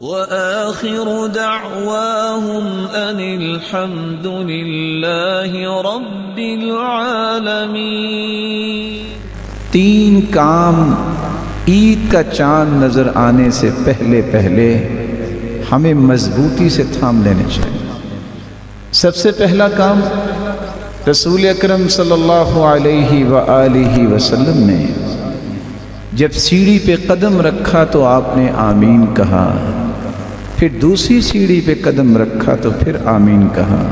وآخر دعواهم أن الحمد لله رب العالمين۔ تین کام عید کا چاند نظر آنے سے پہلے پہلے ہمیں مضبوطی سے تھام لینے چاہیے۔ سب سے پہلا کام، رسول اکرم صلی اللہ علیہ وآلہ وسلم نے جب سیڑھی پہ قدم رکھا تو آپ نے آمین کہا، پھر دوسری سیڑھی پہ قدم رکھا تو پھر آمین کہا،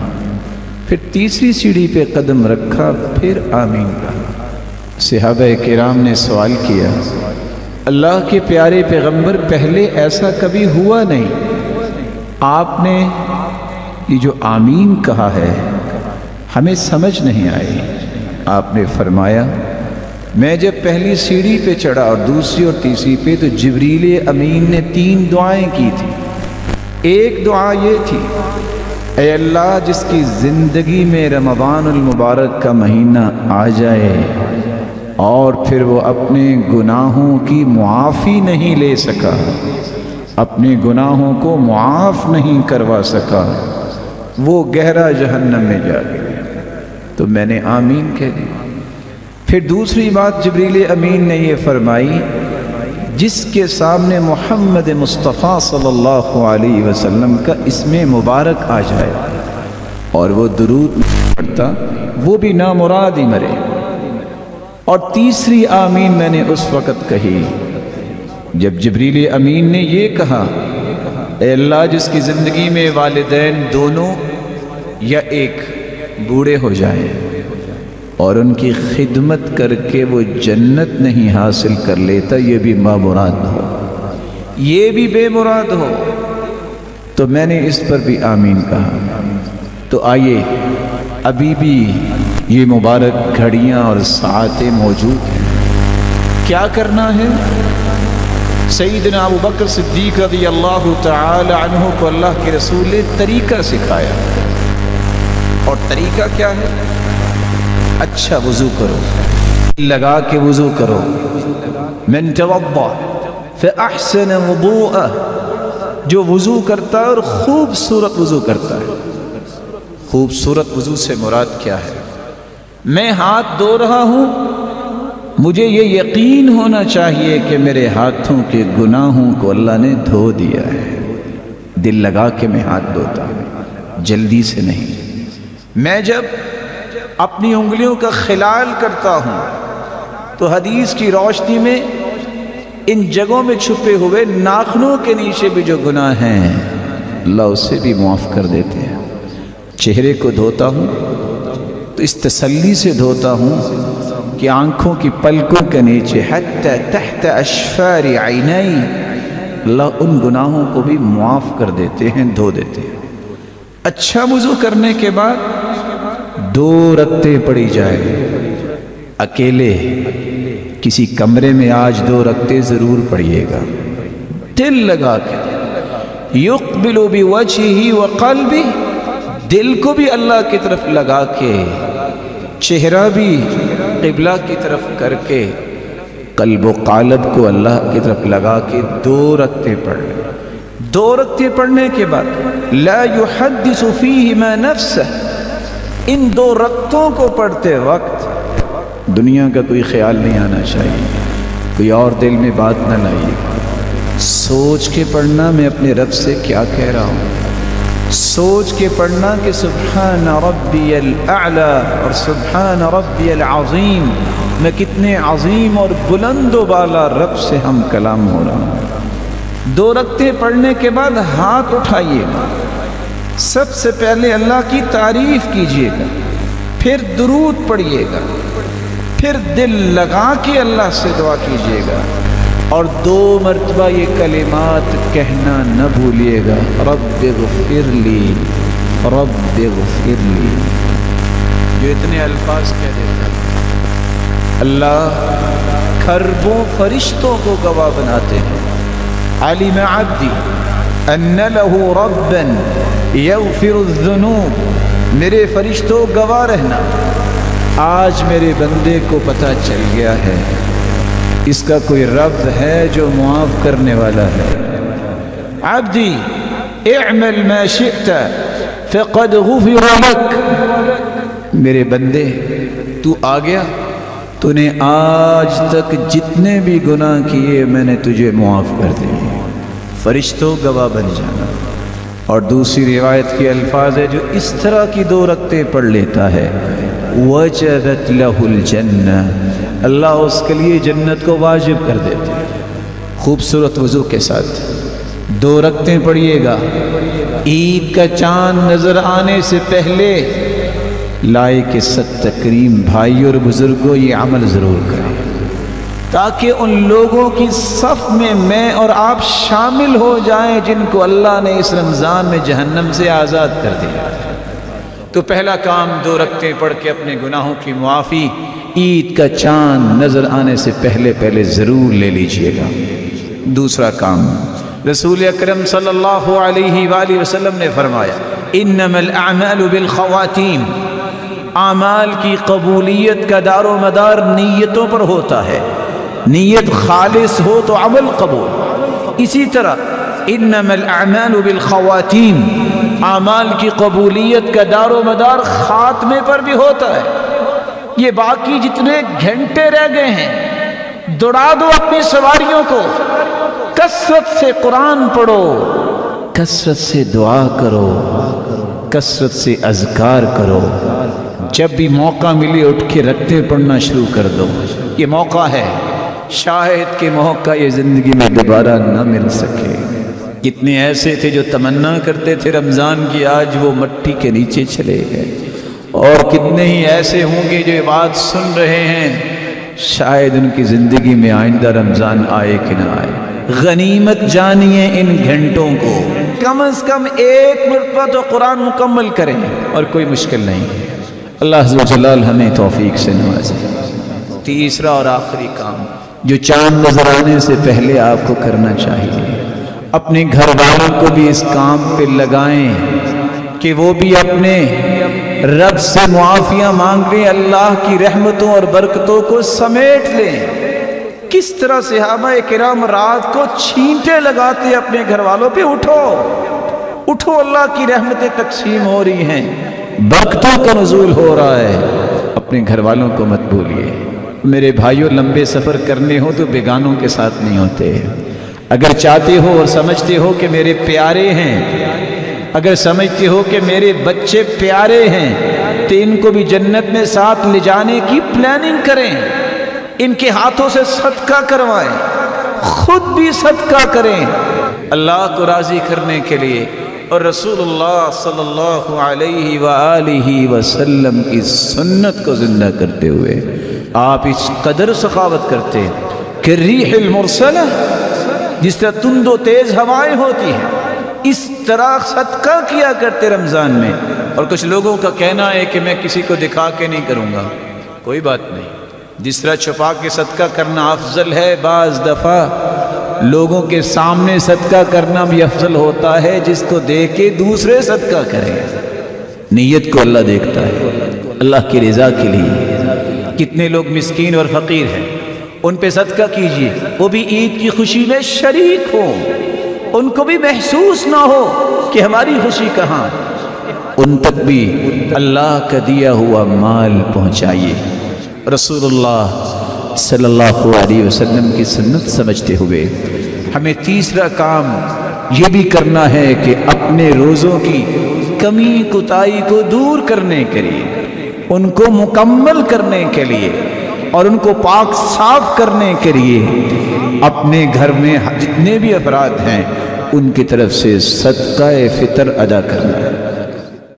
پھر تیسری سیڑھی پہ قدم رکھا پھر آمین کہا۔ صحابہ کرام نے سوال کیا، اللہ کے پیارے پیغمبر پہلے ایسا کبھی ہوا نہیں، آپ نے یہ جو آمین کہا ہے ہمیں سمجھ نہیں آئی۔ آپ نے فرمایا، میں جب پہلی سیڑھی پہ چڑھا اور دوسری اور تیسری پہ تو جبریل امین نے 3 دعائیں کی تھی۔ ایک دعا یہ تھی، اے اللہ جس کی زندگی میں رمضان المبارک کا مہینہ آ جائے اور پھر وہ اپنے گناہوں کی معافی نہیں لے سکا، اپنے گناہوں کو معاف نہیں کروا سکا، وہ گہرا جہنم میں جا گیا۔ تو میں نے آمین کہہ دی۔ پھر دوسری بات جبریل امین نے یہ فرمائی، جس کے سامنے محمد مصطفیٰ صلی اللہ علیہ وسلم کا اسم مبارک آ جائے اور وہ درود پڑھتا، وہ بھی نامراد ہی مرے۔ اور تیسری آمین میں نے اس وقت کہی جب جبریل امین نے یہ کہا، اے اللہ جس کی زندگی میں والدین دونوں یا ایک بوڑھے ہو جائیں اور ان کی خدمت کر کے وہ جنت نہیں حاصل کر لیتا، یہ بھی بامراد ہو، یہ بھی بے مراد ہو، تو میں نے اس پر بھی آمین کہا۔ تو آئیے، ابھی بھی یہ مبارک گھڑیاں اور ساعتیں موجود ہیں، کیا کرنا ہے؟ سیدنا ابو بکر صدیق رضی اللہ تعالی عنہ کو اللہ کے رسول نے طریقہ سکھایا، اور طریقہ کیا ہے؟ اچھا وضو کرو، لگا کے وضو کرو، من توضأ فأحسن وضوءہ، جو وضو کرتا ہے اور خوبصورت وضو کرتا ہے۔ خوبصورت وضو سے مراد کیا ہے؟ میں ہاتھ دھو رہا ہوں، مجھے یہ یقین ہونا چاہیے کہ میرے ہاتھوں کے گناہوں کو اللہ نے دھو دیا ہے۔ دل لگا کے میں ہاتھ دھوتا ہوں، جلدی سے نہیں۔ میں جب اپنی انگلیوں کا خلال کرتا ہوں تو حدیث کی روشنی میں ان جگہوں میں چھپے ہوئے ناخنوں کے نیچے بھی جو گناہ ہیں اللہ اسے بھی معاف کر دیتے ہیں۔ چہرے کو دھوتا ہوں تو اس تسلی سے دھوتا ہوں کہ آنکھوں کی پلکوں کے نیچے حتی تحت اشفار عینی، اللہ ان گناہوں کو بھی معاف کر دیتے ہیں، دھو دیتے ہیں۔ اچھا وضو کرنے کے بعد 2 رکعتیں پڑھی جائے، اکیلے کسی کمرے میں آج 2 رکعتیں ضرور پڑھیے گا، دل لگا کے، یقبل بوجہہ وقلبہ، دل کو بھی اللہ کی طرف لگا کے، چہرہ بھی قبلہ کی طرف کر کے، قلب و قالب کو اللہ کی طرف لگا کے 2 رکعتیں پڑھ لیں۔ 2 رکعتیں پڑھنے کے بعد لا يحدث فیہما نفسہ، ان 2 رکعتوں کو پڑھتے وقت دنیا کا کوئی خیال نہیں آنا چاہیے، کوئی اور دل میں بات نہ لائیے، سوچ کے پڑھنا میں اپنے رب سے کیا کہہ رہا ہوں، سوچ کے پڑھنا کہ سبحان ربی الاعلی اور سبحان ربی العظیم، میں کتنے عظیم اور بلند و بالا رب سے ہم کلام ہو رہا ہوں۔ 2 رکعتیں پڑھنے کے بعد ہاتھ اٹھائیے گا، سب سے پہلے اللہ کی تعریف کیجئے گا، پھر درود پڑھیے گا، پھر دل لگا کے اللہ سے دعا کیجئے گا، اور 2 مرتبہ یہ کلمات کہنا نہ بھولیے گا، رب اغفر لی، رب اغفر لی، جو اتنے الفاظ کہہ دیتا ہے اللہ کھربوں فرشتوں کو گواہ بناتے ہیں، علم عبدی ان له ربا یغفر الذنوب، میرے فرشتوں گواہ رہنا، آج میرے بندے کو پتہ چل گیا ہے اس کا کوئی رب ہے جو معاف کرنے والا ہے، عبدی اعمل ما شئت فقد غفر لك، میرے بندے تو آ گیا، تو نے آج تک جتنے بھی گناہ کیے میں نے تجھے معاف کر دیے، فرشتوں گواہ بن جانا۔ اور دوسری روایت کے الفاظ ہے جو اس طرح کی 2 رکعتیں پڑھ لیتا ہے وجبت لہ الجنہ، اللہ اس کے لیے جنت کو واجب کر دیتے ہیں۔ خوبصورت وضو کے ساتھ 2 رکعتیں پڑھیے گا، عید کا چاند نظر آنے سے پہلے لائق ست تکریم بھائی اور بزرگوں یہ عمل ضرور کریں، تاکہ ان لوگوں کی صف میں اور آپ شامل ہو جائیں جن کو اللہ نے اس رمضان میں جہنم سے آزاد کر دیا۔ تو پہلا کام 2 رکعتیں پڑھ کے اپنے گناہوں کی معافی عید کا چاند نظر آنے سے پہلے ضرور لے لیجئے گا۔ دوسرا کام، رسول اکرم صلی اللہ علیہ وآلہ وسلم نے فرمایا انما الاعمال بالخواتیم، اعمال کی قبولیت کا دار و مدار نیتوں پر ہوتا ہے، نیت خالص ہو تو عمل قبول۔ اسی طرح انما الاعمال بالخواتیم، اعمال کی قبولیت کا دار و مدار خاتمے پر بھی ہوتا ہے۔ یہ باقی جتنے گھنٹے رہ گئے ہیں دوڑا دو اپنی سواریوں کو، کثرت سے قرآن پڑھو، کثرت سے دعا کرو، کثرت سے اذکار کرو، جب بھی موقع ملے اٹھ کے رکعتیں پڑھنا شروع کر دو۔ یہ موقع ہے، شاید کہ موقع یہ زندگی میں دوبارہ نہ مل سکے۔ کتنے ایسے تھے جو تمنا کرتے تھے رمضان کی، آج وہ مٹی کے نیچے چلے گئے، اور کتنے ہی ایسے ہوں گے جو یہ بات سن رہے ہیں شاید ان کی زندگی میں آئندہ رمضان آئے کہ نہ آئے۔ غنیمت جانیے ان گھنٹوں کو، کم از کم 1 مرتبہ تو قرآن مکمل کریں، اور کوئی مشکل نہیں ہے۔ اللہ عز و جلال ہمیں توفیق سے نوازے۔ تیسرا اور آخری کام جو چاند نظر آنے سے پہلے آپ کو کرنا چاہیے، اپنے گھر والوں کو بھی اس کام پہ لگائیں کہ وہ بھی اپنے رب سے معافیاں مانگ لیں، اللہ کی رحمتوں اور برکتوں کو سمیٹ لیں۔ کس طرح صحابہ کرام رات کو چھینٹے لگاتے اپنے گھر والوں پہ، اٹھو اٹھو، اللہ کی رحمتیں تقسیم ہو رہی ہیں، برکتوں کا نزول ہو رہا ہے، اپنے گھر والوں کو مت بھولیے۔ میرے بھائیوں، لمبے سفر کرنے ہو تو بیگانوں کے ساتھ نہیں ہوتے۔ اگر چاہتے ہو اور سمجھتے ہو کہ میرے پیارے ہیں، اگر سمجھتے ہو کہ میرے بچے پیارے ہیں، تو ان کو بھی جنت میں ساتھ لے جانے کی پلاننگ کریں، ان کے ہاتھوں سے صدقہ کروائیں، خود بھی صدقہ کریں اللہ کو راضی کرنے کے لیے، اور رسول اللہ صلی اللہ علیہ وآلہ وسلم کی سنت کو زندہ کرتے ہوئے آپ اس قدر سخاوت کرتے کہ ریح المرسلہ، جس طرح تند و تیز ہوائیں ہوتی ہیں، اس طرح صدقہ کیا کرتے رمضان میں۔ اور کچھ لوگوں کا کہنا ہے کہ میں کسی کو دکھا کے نہیں کروں گا، کوئی بات نہیں، جس طرح چھپا کے صدقہ کرنا افضل ہے، بعض دفعہ لوگوں کے سامنے صدقہ کرنا بھی افضل ہوتا ہے، جس کو دیکھ کے دوسرے صدقہ کریں۔ نیت کو اللہ دیکھتا ہے، اللہ کی رضا کے لیے۔ کتنے لوگ مسکین اور فقیر ہیں، ان پہ صدقہ کیجئے، وہ بھی عید کی خوشی میں شریک ہوں، ان کو بھی محسوس نہ ہو کہ ہماری خوشی کہاں، ان تک بھی اللہ کا دیا ہوا مال پہنچائیے۔ رسول اللہ صلی اللہ علیہ وسلم کی سنت سمجھتے ہوئے ہمیں تیسرا کام یہ بھی کرنا ہے کہ اپنے روزوں کی کمی کوتاہی کو دور کرنے کے لیے، ان کو مکمل کرنے کے لیے اور ان کو پاک صاف کرنے کے لیے اپنے گھر میں جتنے بھی افراد ہیں ان کی طرف سے صدقہ فطر ادا کرنا ہے۔